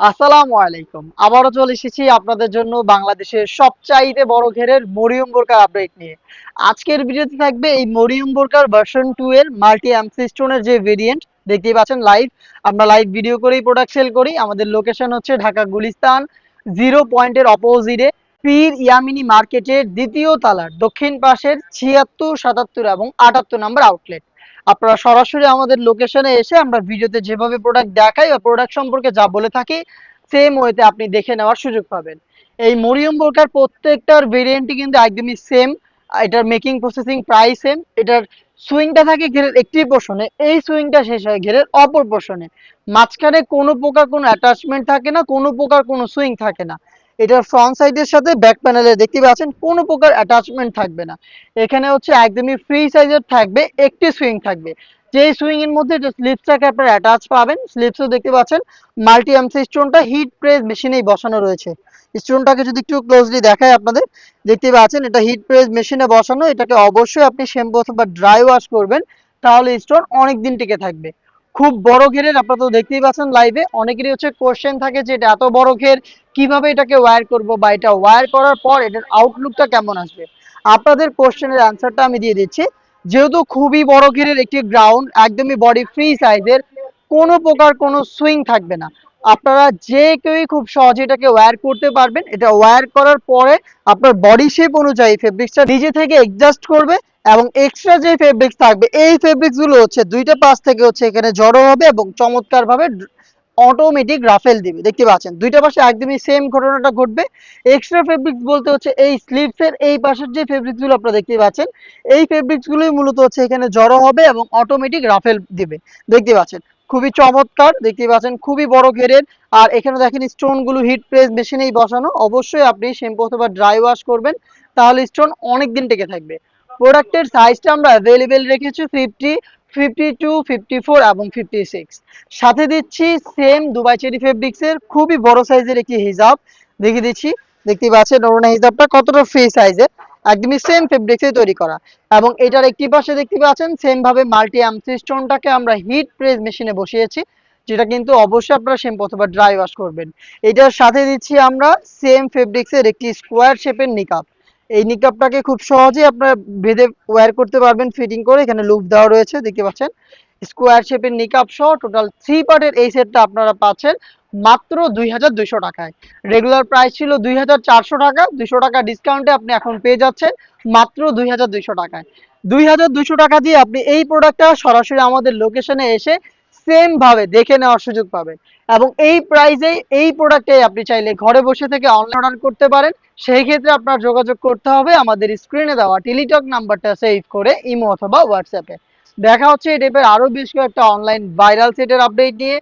আসসালামু আলাইকুম। আবারও চলে এসেছি আপনাদের জন্য বাংলাদেশের সবচাইতে বড় ঘেরের মরিয়ম বোরকার আপডেট নিয়ে। আজকের ভিডিওতে থাকবে এই মরিয়ম বোরকার ভার্সন 2 এর মাল্টি এমসি স্টোনের যে ভেরিয়েন্ট দেখতেই পাচ্ছেন লাইভ। আমরা লাইভ ভিডিও করেই প্রোডাক্ট সেল করি। আমাদের লোকেশন হচ্ছে ঢাকা গুলিস্তান জিরো পয়েন্টের অপোজিটে পীর ইয়ামিনী মার্কেটের দ্বিতীয় তালার দক্ষিণ পাশের ৭৬, ৭৭ এবং ৭৮ নম্বর আউটলেট। আপনারা সরাসরি আমাদের লোকেশনে এসে আমরা ভিডিওতে যেভাবে প্রোডাক্ট দেখাই বা প্রোডাক্ট সম্পর্কে যা বলে থাকি সেম ওয়েতে আপনি দেখে নেওয়ার সুযোগ পাবেন। এই মরিয়ম বোরকার প্রত্যেকটার ভেরিয়েন্টই কিন্তু একদমই সেম। এটার মেকিং প্রসেসিং প্রায় সেম। এটার সুইংটা থাকে ঘেরের একটি পোর্শনে, এই সুইংটা শেষ হয় ঘেরের অপর পোর্শনে। মাঝখানে কোনো প্রকার কোনো অ্যাটাচমেন্ট থাকে না, কোনো প্রকার কোনো সুইং থাকে না। এটার ফ্রন্ট সাইডের সাথে ব্যাক প্যানেলে দেখতে পাচ্ছেন কোনো প্রকার অ্যাটাচমেন্ট থাকবে না। এখানে হচ্ছে একদমই ফ্রি সাইজের থাকবে, একটি সুইং থাকবে। যে সুইং এর মধ্যে যে স্লিপসটাকে আপনারা অ্যাটাচ পাবেন, স্লিপসও দেখতে পাচ্ছেন মাল্টি এমসি স্টোনটা হিট প্রেস মেশিনেই বসানো রয়েছে। স্টোনটাকে যদি একটু ক্লোজলি দেখায় আপনাদের, দেখতে পাচ্ছেন এটা হিট প্রেস মেশিনে বসানো। এটাকে অবশ্যই আপনি শ্যাম্পু অথবা ড্রাই ওয়াশ করবেন, তাহলে স্টোন অনেক দিন টিকে থাকবে। খুব বড় ঘেরের, আপনারা তো দেখতেই পাচ্ছেন লাইভে, অনেকেরই হচ্ছে কোশ্চেন থাকে যে এটা এত বড় ঘের কিভাবে এটাকে ওয়্যার করব, বা এটা ওয়্যার করার পর এটার আউটলুকটা কেমন আসবে। আপনাদের কোশ্চেনের অ্যান্সারটা আমি দিয়ে দিচ্ছি। যেহেতু খুবই বড় ঘেরের একটি গ্রাউন্ড, একদমই বডি ফ্রি সাইজের, কোনো প্রকার কোনো সুইং থাকবে না। আপনারা যে কেউই খুব সহজে এটাকে ওয়্যার করতে পারবেন। এটা ওয়্যার করার পরে আপনার বডি শেপ অনুযায়ী ফেব্রিক্সটা নিজে থেকে অ্যাডজাস্ট করবে, এবং এক্সট্রা যে ফেব্রিক্স থাকবে এই ফেব্রিক্স গুলো হচ্ছে দুইটা পাশ থেকে হচ্ছে এখানে জড়ো হবে এবং চমৎকার ভাবে অটোমেটিক রাফেল দিবে। দেখতে পাচ্ছেন দুইটা পাশে একদমই সেম ঘটনাটা ঘটবে। এক্সট্রা ফেব্রিক্স বলতে হচ্ছে এই স্লিভসের এই পাশের যে ফেব্রিক্স গুলো আপনারা দেখতে পাচ্ছেন, এই ফেব্রিক্স গুলোই মূলত হচ্ছে এখানে জড়ো হবে এবং অটোমেটিক রাফেল দিবে। দেখতে পাচ্ছেন খুবই চমৎকার, দেখতে পাচ্ছেন খুবই বড় ঘেরের। আর এখানে দেখেন স্টোন গুলো হিট প্রেস মেশিনেই বসানো। অবশ্যই আপনি শ্যাম্পু অথবা ড্রাই ওয়াশ করবেন, তাহলে স্টোন অনেক দিন টিকে থাকবে। প্রোডাক্টের সাইজটা আমরা অ্যাভেলেবেল রেখেছি 50, 52, 54 এবং 56। সাথে দিচ্ছি সেম দুবাই চেরি ফেব্রিক্সের খুবই বড় সাইজের একটি হিজাব দেখিয়ে দিচ্ছি। দেখতে পাচ্ছেন ওড়না হিজাবটা কতটা ফ্রি সাইজের, একদমই সেম ফেব্রিক্সে তৈরি করা। এবং এটার একটি পাশে দেখতে পাচ্ছেন সেম ভাবে মাল্টি এমসি স্টোনটাকে আমরা হিট প্রেস মেশিনে বসিয়েছি, যেটা কিন্তু অবশ্যই আপনারা শ্যাম্পু অথবা ড্রাই ওয়াশ করবেন। এটার সাথে দিচ্ছি আমরা সেম ফেব্রিক্সের একটি স্কোয়ার শেপের নিকাব। এই নিকাবটাকে খুব সহজেই আপনারা বেঁধে ওয়্যার করতে পারবেন ফিটিং করে। এখানে লুপ দেওয়া রয়েছে, দেখতে পাচ্ছেন স্কোয়ার শেপের নিকাব সহ টোটাল 3 পার্টের এই সেটটা আপনারা পাচ্ছেন মাত্র 2200 টাকায়। রেগুলার প্রাইস ছিল 2400 টাকা, 200 টাকা ডিসকাউন্টে আপনি এখন পেয়ে যাচ্ছেন মাত্র 2200 টাকায়। 2200 টাকা দিয়ে আপনি এই প্রোডাক্টটা সরাসরি আমাদের লোকেশনে এসে সেম ভাবে দেখে নেওয়ার সুযোগ পাবেন। এবং এই প্রাইসে এই প্রোডাক্টে আপনি চাইলে ঘরে বসে থেকে অনলাইন অর্ডার করতে পারেন। সেই ক্ষেত্রে আপনার যোগাযোগ করতে হবে আমাদের স্ক্রিনে দেওয়া টেলিটক নাম্বারটা সেভ করে ইমো অথবা হোয়াটসঅ্যাপে। দেখা হচ্ছে এই টাইপের আরো বেশ কয়েকটা অনলাইন ভাইরাল সেটের আপডেট নিয়ে।